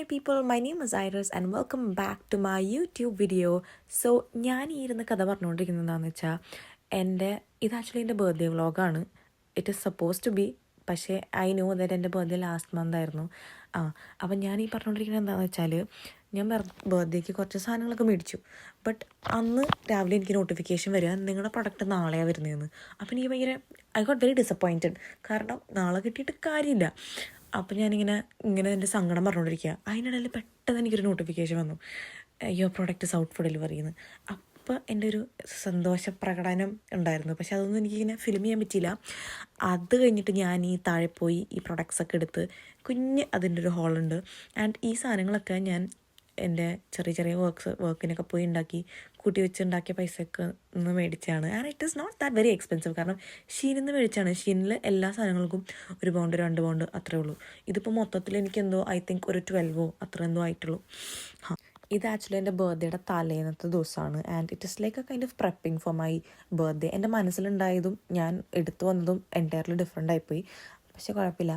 my people, my name is Iris and welcome back to my YouTube video. So, ഞാൻ ഈ ഇരുന്ന് കഥ പറഞ്ഞുകൊണ്ടിരിക്കുന്നത് എന്താണെന്ന് വെച്ചാൽ ഇത് ആക്ച്വലി എൻ്റെ ബർത്ത്ഡേ വ്ളോഗാണ്. It is suppose to be, പക്ഷേ ഐ നോ ദാറ്റ് എൻ്റെ ബർത്ത്ഡേ ലാസ്റ്റ് മന്ത് ആയിരുന്നു. അപ്പം ഞാൻ ഈ പറഞ്ഞുകൊണ്ടിരിക്കുന്നത് എന്താണെന്ന് വെച്ചാൽ ഞാൻ ബർത്ത്ഡേക്ക് കുറച്ച് സാധനങ്ങളൊക്കെ മേടിച്ചു. ബട്ട് അന്ന് രാവിലെ എനിക്ക് നോട്ടിഫിക്കേഷൻ വരിക നിങ്ങളുടെ പ്രൊഡക്റ്റ് നാളെയാണ് വരുന്നതെന്ന്. അപ്പം എനിക്ക് ഭയങ്കര ഐ ഗോട്ട് വെരി ഡിസപ്പോയിൻറ്റഡ്. കാരണം നാളെ കിട്ടിയിട്ട് കാര്യമില്ല. അപ്പം ഞാനിങ്ങനെ എൻ്റെ സങ്കടം പറഞ്ഞുകൊണ്ടിരിക്കുക. അതിനിടയിൽ പെട്ടെന്ന് എനിക്കൊരു നോട്ടിഫിക്കേഷൻ വന്നു, your product is out for delivery എന്ന്. അപ്പോൾ എൻ്റെ ഒരു സന്തോഷ പ്രകടനം ഉണ്ടായിരുന്നു. പക്ഷെ അതൊന്നും എനിക്കിങ്ങനെ ഫിലിം ചെയ്യാൻ പറ്റിയില്ല. അത് കഴിഞ്ഞിട്ട് ഞാൻ ഈ താഴെ പോയി ഈ പ്രൊഡക്ട്സൊക്കെ എടുത്ത് അതിൻ്റെ ഒരു ഹോളുണ്ട്. ആൻഡ് ഈ സാധനങ്ങളൊക്കെ ഞാൻ എൻ്റെ ചെറിയ ചെറിയ വർക്കിനൊക്കെ പോയി കൂട്ടി വെച്ച് ഉണ്ടാക്കിയ പൈസയൊക്കെ ഒന്ന് മേടിച്ചാണ്. And it is not that very expensive. കാരണം ഷീനിൽ നിന്ന് മേടിച്ചാണ്. ഷീനിൽ എല്ലാ സാധനങ്ങൾക്കും 1 പൗണ്ട് 2 പൗണ്ട് അത്രേ ഉള്ളൂ. ഇതിപ്പോൾ മൊത്തത്തിൽ എനിക്കെന്തോ ഐ തിങ്ക് ഒരു 12 അത്ര എന്തോ ആയിട്ടുള്ളൂ. ഇത് ആക്ച്വലി എൻ്റെ ബർത്ത്ഡേയുടെ തലേന്നത്തെ ദിവസമാണ്. And it is like a kind of prepping for my birthday. എൻ്റെ മനസ്സിലുണ്ടായതും ഞാൻ എടുത്തു വന്നതും എൻറ്റയർലി ഡിഫറെൻ്റ് ആയിപ്പോയി. പക്ഷേ കുഴപ്പമില്ല,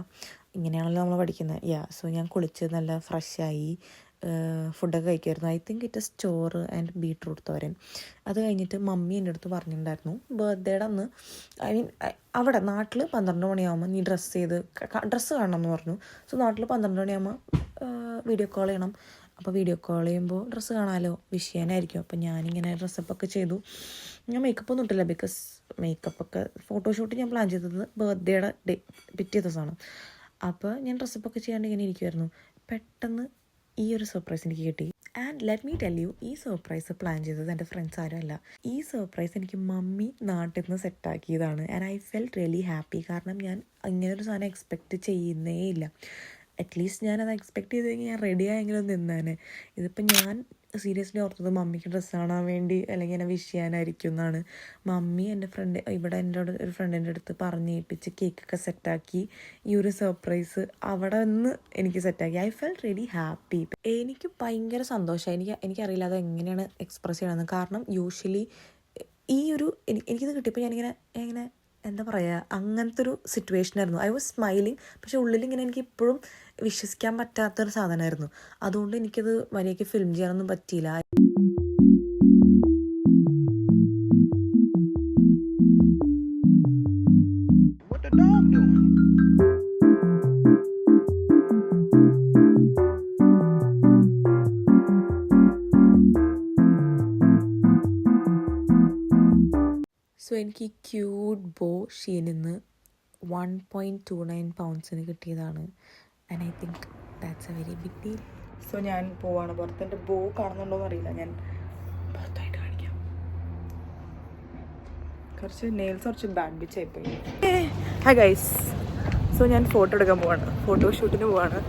ഇങ്ങനെയാണല്ലോ നമ്മൾ പഠിക്കുന്നത്. സോ ഞാൻ കുളിച്ച് നല്ല ഫ്രഷായി ഫുഡൊക്കെ കഴിക്കുമായിരുന്നു. ഐ തിങ്ക് ഇറ്റ് ഇസ് ചോറ് ആൻഡ് ബീട്രൂട്ട് തോരൻ. അത് കഴിഞ്ഞിട്ട് മമ്മി എൻ്റെ അടുത്ത് പറഞ്ഞിട്ടുണ്ടായിരുന്നു ബർത്ത്ഡേയുടെ അന്ന്, ഐ മീൻ അവിടെ നാട്ടിൽ 12 മണിയാകുമ്പോൾ നീ ഡ്രസ്സ് കാണണം എന്ന് പറഞ്ഞു. സോ നാട്ടിൽ 12 മണിയാകുമ്പോൾ വീഡിയോ കോൾ ചെയ്യണം. അപ്പോൾ വീഡിയോ കോൾ ചെയ്യുമ്പോൾ ഡ്രസ്സ് കാണാമല്ലോ, വിഷ് ചെയ്യാനായിരിക്കും. അപ്പോൾ ഞാനിങ്ങനെ ഡ്രസ്സപ്പൊക്കെ ചെയ്തു. ഞാൻ മേക്കപ്പ് ഒന്നും ഇട്ടില്ല, ബിക്കോസ് മേക്കപ്പൊക്കെ ഫോട്ടോഷൂട്ട് ഞാൻ പ്ലാൻ ചെയ്തത് ബർത്ത്ഡേയുടെ പിറ്റേ ദിവസമാണ്. അപ്പോൾ ഞാൻ ഡ്രസ്സപ്പൊക്കെ ചെയ്യാണ്ട് ഇങ്ങനെ ഇരിക്കുമായിരുന്നു. പെട്ടെന്ന് ഈ ഒരു സർപ്രൈസ് എനിക്ക് കിട്ടി. And let me tell you, ഈ സർപ്രൈസ് പ്ലാൻ ചെയ്തത് എൻ്റെ ഫ്രണ്ട്സ് ആരുമല്ല. ഈ സർപ്രൈസ് എനിക്ക് മമ്മി നാട്ടിൽ നിന്ന് സെറ്റാക്കിയതാണ്. And I felt really happy. കാരണം ഞാൻ ഇങ്ങനൊരു സാധനം എക്സ്പെക്റ്റ് ചെയ്യുന്നേ ഇല്ല. അറ്റ്ലീസ്റ്റ് ഞാനത് എക്സ്പെക്റ്റ് ചെയ്ത് കഴിഞ്ഞാൽ ഞാൻ റെഡി ആയെങ്കിലും നിന്നേനെ. ഇതിപ്പോൾ ഞാൻ സീരിയസ്ലി ഓർത്തത് മമ്മിക്ക് ഡ്രസ്സ് കാണാൻ വേണ്ടി അല്ലെങ്കിൽ എന്നെ വിഷ് ചെയ്യാനായിരിക്കും എന്നാണ്. മമ്മി എൻ്റെ ഫ്രണ്ട് ഇവിടെ ഒരു ഫ്രണ്ടിൻ്റെ അടുത്ത് പറഞ്ഞേൽപ്പിച്ച് കേക്കൊക്കെ സെറ്റാക്കി ഈ ഒരു സർപ്രൈസ് അവിടെ നിന്ന് എനിക്ക് സെറ്റാക്കി. I felt really happy. എനിക്ക് ഭയങ്കര സന്തോഷമായി. എനിക്കറിയില്ല അത് എങ്ങനെയാണ് എക്സ്പ്രസ് ചെയ്യണമെന്ന്. കാരണം യൂഷ്വലി ഈ ഒരു എനിക്കിത് കിട്ടിയപ്പോൾ ഞാനിങ്ങനെ എന്താ പറയുക, അങ്ങനത്തെ ഒരു സിറ്റുവേഷനായിരുന്നു. I was smiling. പക്ഷെ ഉള്ളിലിങ്ങനെ എനിക്ക് ഇപ്പോഴും വിശ്വസിക്കാൻ പറ്റാത്തൊരു സാധനമായിരുന്നു. അതുകൊണ്ട് എനിക്കത് മര്യാദയ്ക്ക് ഫിലിം ചെയ്യാനൊന്നും പറ്റിയില്ല. സോ എനിക്ക് ഈ ക്യൂട്ട് ബോ ഷീനിൽ നിന്ന് 1.29 പൗണ്ട്സിന് കിട്ടിയതാണ്. And I think that's a very big deal. So ഞാൻ പോവാണ് പുറത്ത്. എൻ്റെ ബോ കാണുന്നുണ്ടോയെന്ന് അറിയില്ല, ഞാൻ പുറത്തായിട്ട് കാണിക്കാം. നെയിൽസ് കുറച്ച് ബാൻഡേജ് ആയിപ്പോയി. Hi guys. സോ ഞാൻ ഫോട്ടോ എടുക്കാൻ പോവാണ്, ഫോട്ടോഷൂട്ടിന് പോവാണ്.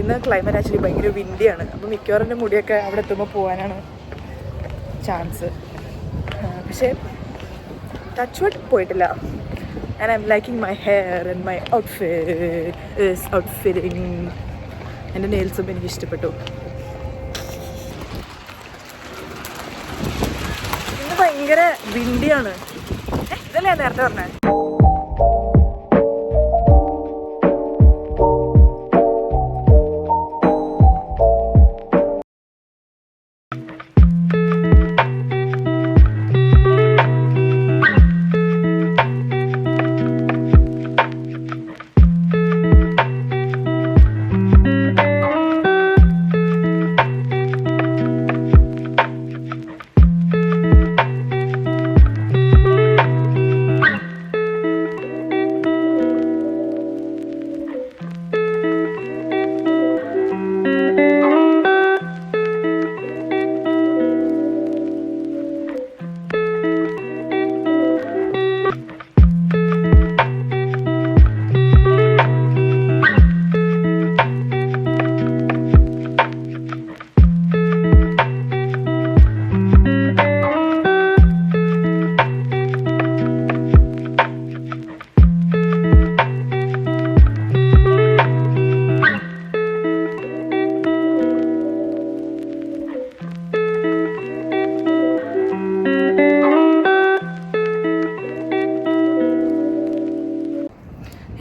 ഇന്ന് ക്ലൈമറ്റ് ആക്ച്വലി ഭയങ്കര വിൻഡിയാണ്. അപ്പോൾ മിക്കവാറും എൻ്റെ മുടിയൊക്കെ അവിടെ എത്തുമ്പോൾ പോകാനാണ് ചാൻസ്. പക്ഷേ ടച്ച് വുഡ് പോയിട്ടില്ല. And I'm liking my hair and my outfit is outfitting. എൻ്റെ നെയിൽസും എനിക്ക് ഇഷ്ടപ്പെട്ടു. ഇന്ന് ഭയങ്കര വിൻഡിയാണ്. ഇതല്ലേ ഞാൻ നേരത്തെ പറഞ്ഞത്.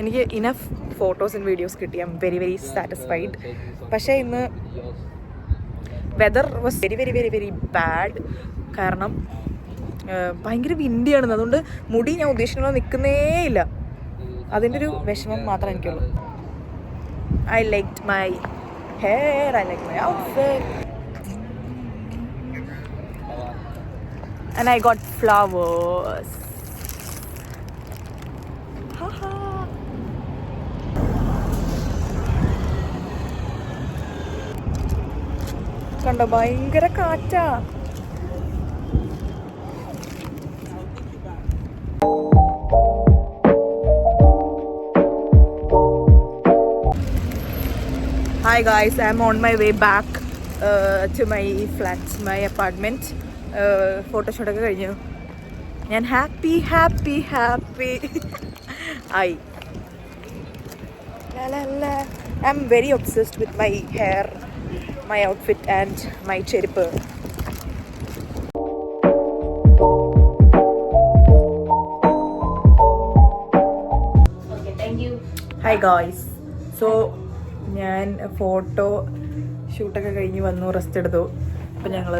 എനിക്ക് ഇനഫ് ഫോട്ടോസ് ആൻഡ് വീഡിയോസ് കിട്ടി. I am very very satisfied. പക്ഷേ ഇന്ന് weather was very very very very bad. കാരണം ഭയങ്കര വിൻഡിയാണെന്ന്. അതുകൊണ്ട് മുടി ഞാൻ ഉദ്ദേശിക്കുന്ന നിൽക്കുന്നേ ഇല്ല. അതിൻ്റെ ഒരു വിഷമം മാത്രമേ എനിക്കുള്ളൂ. I liked my hair, I like my outfit, and I got flowers. Haha. കണ്ടോ ഭയങ്കര കാറ്റാ. Hi guys, I'm on my way back to my flat, my apartment. Photoshoot ഒക്കെ കഴിഞ്ഞു. ഞാൻ ഹാപ്പി ആയി. I'm very obsessed with my hair, my outfit and my ചെരുപ്പ്. Okay, thank you. Hi guys. So ഞാൻ photo ഷൂട്ടൊക്കെ കഴിഞ്ഞ് വന്നു, rest എടുത്തു. അപ്പം ഞങ്ങൾ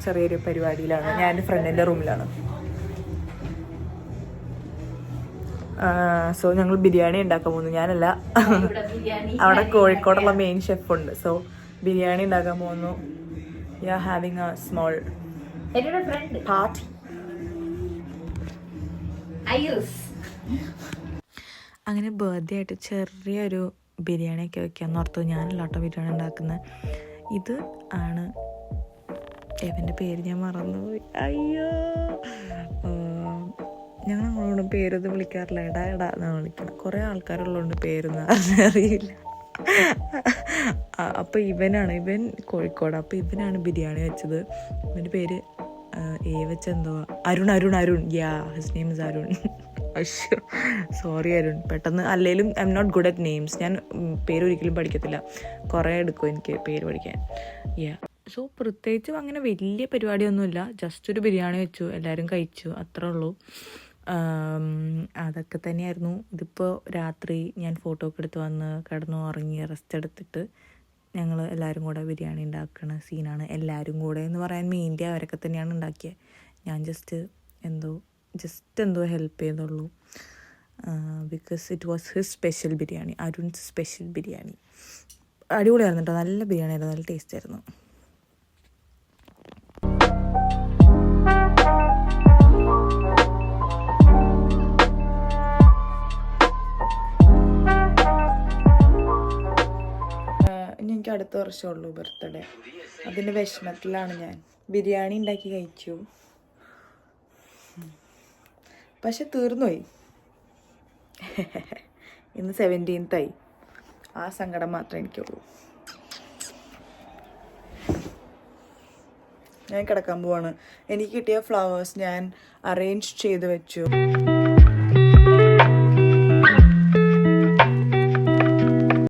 ചെറിയൊരു പരിപാടിയിലാണ്. ഞാൻ എൻ്റെ ഫ്രണ്ടിൻ്റെ റൂമിലാണ്. സോ ഞങ്ങൾ ബിരിയാണി ഉണ്ടാക്കാൻ പോകുന്നു. ഞാനല്ല, അവിടെ കോഴിക്കോടുള്ള മെയിൻ ഷെഫുണ്ട്. സോ ബിരിയാണി ഉണ്ടാക്കാൻ പോകുന്നു. We are having a small party. അങ്ങനെ ബർത്ത്ഡേ ആയിട്ട് ചെറിയൊരു ബിരിയാണിയൊക്കെ വെക്കാമെന്ന് ഓർത്തു. ഞാനല്ല കേട്ടോ ബിരിയാണി ഉണ്ടാക്കുന്നത്. ഇത് ആണ് ഇവൻ്റെ പേര് ഞാൻ മറന്നുപോയി. അയ്യോ, ഞങ്ങൾ നമ്മളോട് പേരൊന്നും വിളിക്കാറില്ല. എടാ എന്നാണ് വിളിക്കുന്നത്. കുറേ ആൾക്കാരുള്ളതുകൊണ്ട് പേരൊന്നും അറിയില്ല. അപ്പോൾ ഇവൻ കോഴിക്കോട്. അപ്പോൾ ഇവനാണ് ബിരിയാണി വെച്ചത്. ഇവൻ്റെ പേര് വെച്ചെന്തോ Arun. Yeah, his name is Arun. അയ്യോ സോറി അരുൺ. പെട്ടെന്ന് അല്ലെങ്കിലും I am not good at names. ഞാൻ പേര് ഒരിക്കലും പഠിക്കത്തില്ല. കുറേ എടുക്കും എനിക്ക് പേര് പഠിക്കാൻ. യാ, സോ പ്രത്യേകിച്ചും അങ്ങനെ വലിയ പരിപാടിയൊന്നുമില്ല. ജസ്റ്റ് ഒരു ബിരിയാണി വെച്ചു, എല്ലാവരും കഴിച്ചു, അത്രേ ഉള്ളൂ. അതൊക്കെ തന്നെയായിരുന്നു. ഇതിപ്പോൾ രാത്രി ഞാൻ ഫോട്ടോ ഒക്കെ എടുത്ത് വന്ന് കിടന്നു ഉറങ്ങി റെസ്റ്റ് എടുത്തിട്ട് ഞങ്ങൾ എല്ലാവരും കൂടെ ബിരിയാണി ഉണ്ടാക്കുന്ന സീനാണ്. എല്ലാവരും കൂടെ എന്ന് പറയാൻ മെയിൻലി അവരൊക്കെ തന്നെയാണ് ഉണ്ടാക്കിയത്. ഞാൻ ജസ്റ്റ് എന്തോ ഹെൽപ്പ് ചെയ്തുള്ളൂ. Because it was his special biryani, Arun's special biryani. അടിപൊളിയായിരുന്നു കേട്ടോ, നല്ല ബിരിയാണി ആയിരുന്നു, നല്ല ടേസ്റ്റ് ആയിരുന്നു. ഇനി എനിക്ക് അടുത്ത വർഷമുള്ളൂ ബർത്ത്ഡേ. അതിൻ്റെ വിഷമത്തിലാണ് ഞാൻ. ബിരിയാണി ഉണ്ടാക്കി കഴിച്ചു, പക്ഷെ തീർന്നുപോയി. ഇന്ന് 17th ആയി. ആ സങ്കടം മാത്രമേ എനിക്കുള്ളൂ. ഞാൻ കിടക്കാൻ പോവാണ്. എനിക്ക് കിട്ടിയ ഫ്ലവേഴ്സ് ഞാൻ അറേഞ്ച് ചെയ്ത് വെച്ചു.